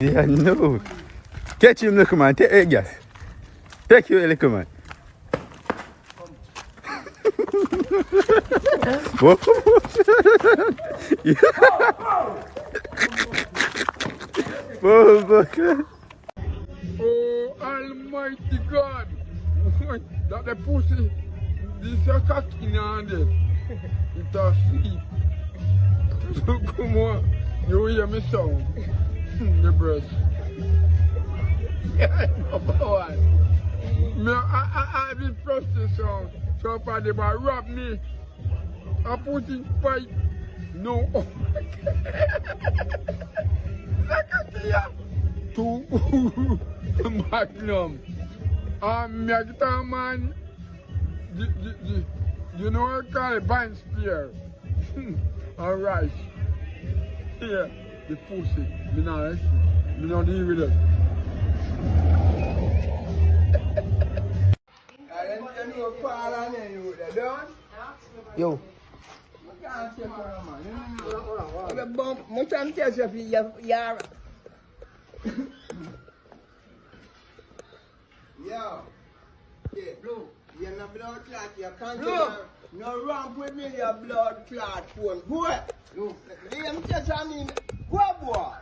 Yeah, no. Catch him, look, man. Take a gas. Take you, look, man. Oh, Almighty God! That the pussy, this a cocky now and then. It a sleep. So come on, you hear me sound? The breast. Yeah, number one. Me, I did first the sound. So far they might rob me. I put in fight. No. Oh my God. Two Magnum. Me a guitar man. You know what I call it? Band spear. Alright. Yeah, the pussy. Me not deal with it. Yo. Yo. Yeah, Blue. You're not blood clot, you can't no ramp with me, your blood clot phone. Go ahead. Look, them test I mean, go boy.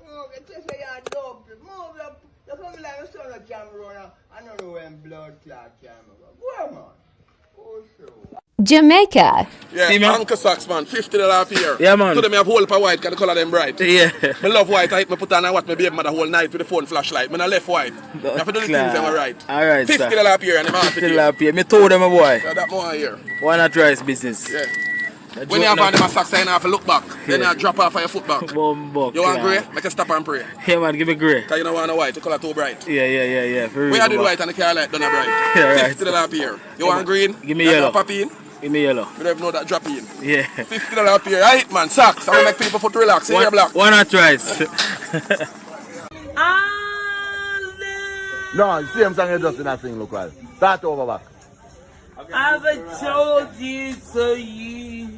Oh, the test you're dope. Move up. You come like a son of camera. I don't know when blood clot camera. Go man. Oh, so. Jamaica. Yeah, see, man? Uncle Socks, man, $50 per year. Yeah, man. To them, I have whole for white, because the color them bright. Yeah. I love white, I put on and watch my baby mother whole night with the phone flashlight. I left white. You have to do the things them right. Alright, $50 per year, and I'm half $50 per year. Me told them, boy. So that more here. Why not try his business? Yeah. When you have on them socks, you have to look back. Then you drop off of your foot back. Bumbo, You want grey? Make a stop and pray. Hey, man, give me grey. Because you don't want a white, the color too bright. Yeah. For real. When you do white and the car light done a bright. Yeah, right. $50 per year. You want green? Give me yellow. Pop in? Give me yellow. You don't even know that drop in. Yeah. $50 per year. Right, man, socks. I will make people foot relax. See your black. Why not try it? No, same song you just in that thing look like. Start over back. I've told you so you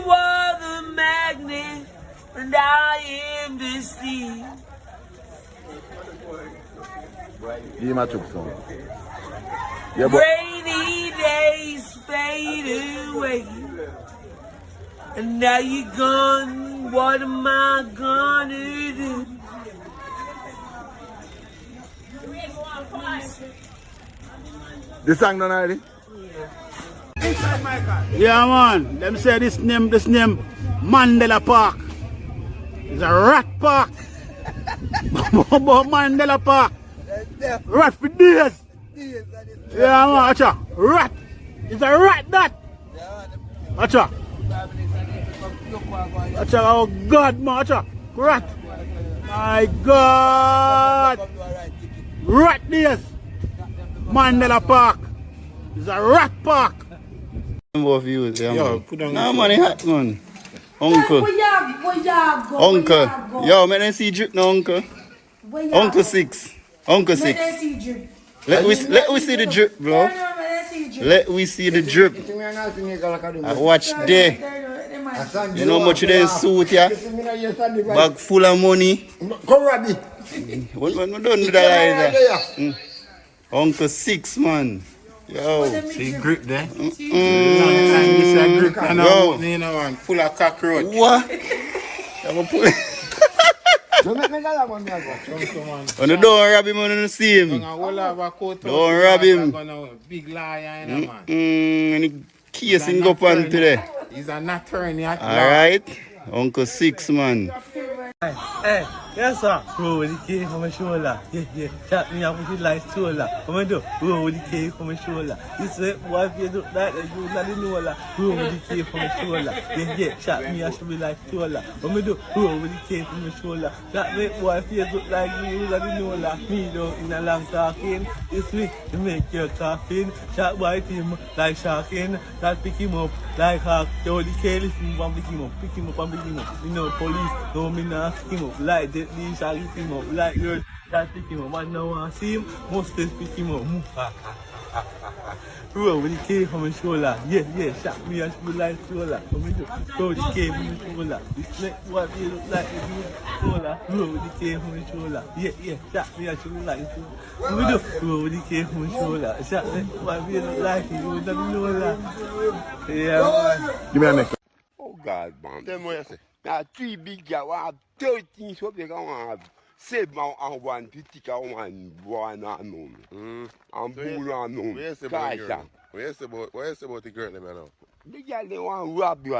are the magnet and I am the sea. Give my chook song. Rainy days fade away and now you're gone. What am I gonna do? This song done already? Yeah, man. Them say this name Mandela Park. It's a rat park. Mandela Park. Rat for days. Yeah, man. Acha. Rat. It's a rat that. Acha. Acha. Oh God, man. Acha. Rat. My God. Rat days. Mandela Park. It's a rat park. More views, yeah, Yo, man. put on Nah, man, it hot, man. Uncle. Uncle. Yo, man, I see drip now, uncle. Uncle 6. Uncle 6. Let we see the drip, bro. Let we see the drip. I watch there. You know how much they suit, yeah? Bag full of money. When we don't do that either. Uncle 6, man. Yo. See grip there? This a grip and Yo. you know, man, full of cockroach. What? I'm put it. When you don't rob him, you don't see him. Don't rob him. Big liar, you know, man. And he casing go on today. He's an attorney at law. Alright. Uncle 6, man. Hey, yes sir. Roll with the cake on my shoulder. Yeah. Chat me up with the light shoulder. Come on, do. Roll with the cake on my shoulder. This way, what if you do that? You not know that. Roll with the cake on my shoulder. Yeah. Chat me up with the light shoulder. Come on, do. Roll with the cake on my shoulder. That way, what if you do like you not know that? Me do in a long talking. This week, to make your coughing. Chat white him like sharking. That pick him up like hawk. Yo, the cake if you want pick him up. Pick him up. You know, police. No, me not pick him up. Like that, these shall pick him up. Like yours, that pick him up. But now I see him, most pick him up. roll with the K from my shoulder. Yeah, yeah, shot me and shoot like shoulder. What me do? Roll with the K from my shoulder. This neck what me look like the shoulder. Roll with the K from my shoulder. Yeah, yeah, shot me and shoot like shoulder. What me do? Roll with the K from my shoulder. Shot me what me look like the shoulder. Yeah, man. Give me a neck. Oh God, man. Tell me what you say. Now 3 big guys, I have 13 so they can have 7 and 1 to take a one unknown. And bull unknown. What you say about the girl? What you say about the girl now? The girl they want rob you.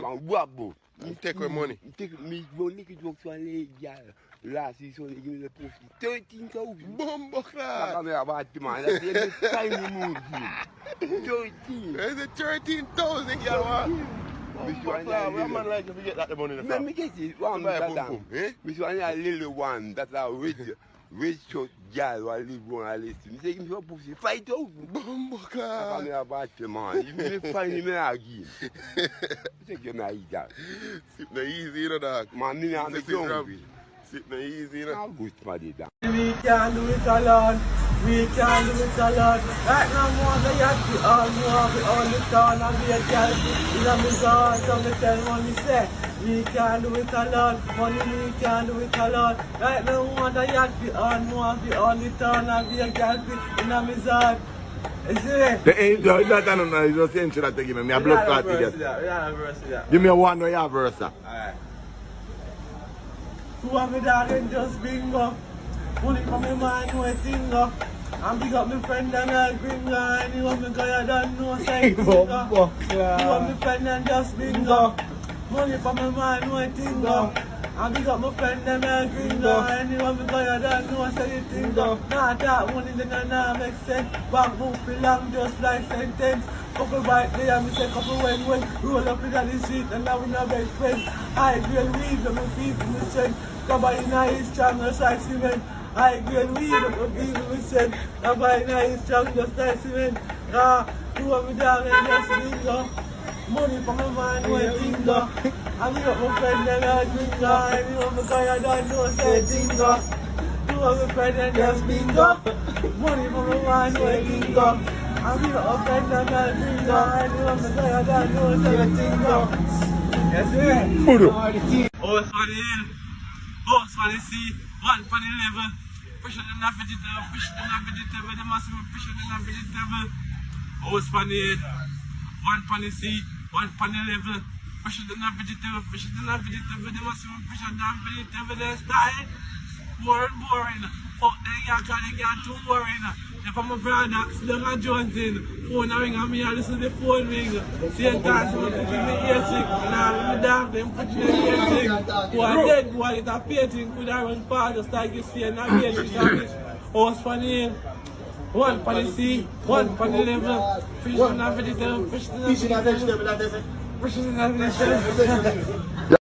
Want rob you. You take her money. Take me go lick it up to a lady girl. Last season they give me the pussy 13,000. Bumbo I class. can't about the man. That's the tiny move. 13. Is it 13,000 girl? Which one? What man like if you get that the money in the Let me get it. One buy a that pum pum, eh? which one a little one that a rich short girl who live on a list. You take him to a pussy 5,000. Bumbo I class. can't about the man. You will find him again. Take your night that. Sip no easy, you know, dog. Man, me and the ground. Sip no easy, you know. How good man did that. We can do it alone. We can do it alone. Right now, more than that, we all the town and we are careful. In a resort, so we tell what we say. We can do it alone. Money, we can do it alone. Right now, more than that, we all the town and we are careful. In a resort. You see it? That no, you just saying that give me a blood clot to get. Give me a one where you have verse. Alright. Who have me darling just bingo. Money from my mind, no tingo. And big up my friend and a gringo. Anyone me cause you don't know say tingo. You have my friend and just bingo. Money from my mind, no tingo. And big up my friend and a gringo. Anyone me cause you don't know say tingo. Nah, that money then nah make sense. Back move long just like sentence. Couple right there, me say couple when roll up in the street and now we no best friends. I grade weed, but my people me send. Cover in his strong just like cement. I grade weed, but my people me send. Cover in his strong just like cement. You want me down and just bingo. Money from my mind, no tingo. And me up my friend and a gringo. And you want me cause you don't know say tingo. You want me friend and just bingo. Money from my mind, no tingo. I'm here up and down the tingo. And you want me cause you don't know say tingo. Yes, sir. Oh, it's funny hill. Oh, it's funny sea. One funny level. Fish and a vegetable. Fish and a vegetable. They must be fish and a vegetable. Oh, it's funny hill. One funny sea. One funny level. Fish and a vegetable. Fish and a vegetable. They must be fish and a vegetable. They're starting. Boring. Fuck them, you can't too boring. If I'm a brother, Slung and Jones in. Phone ring and me, I listen to the phone ring. Same time, someone put in the ear sick. And all of the dog, them put in the ear sick. Who are dead, boy, it's a painting. Could have run far, just like you see, and I made it. Oh, it's funny. One for the sea, one for the level. Fish and a vegetable, fish and a vegetable. Fish and a vegetable.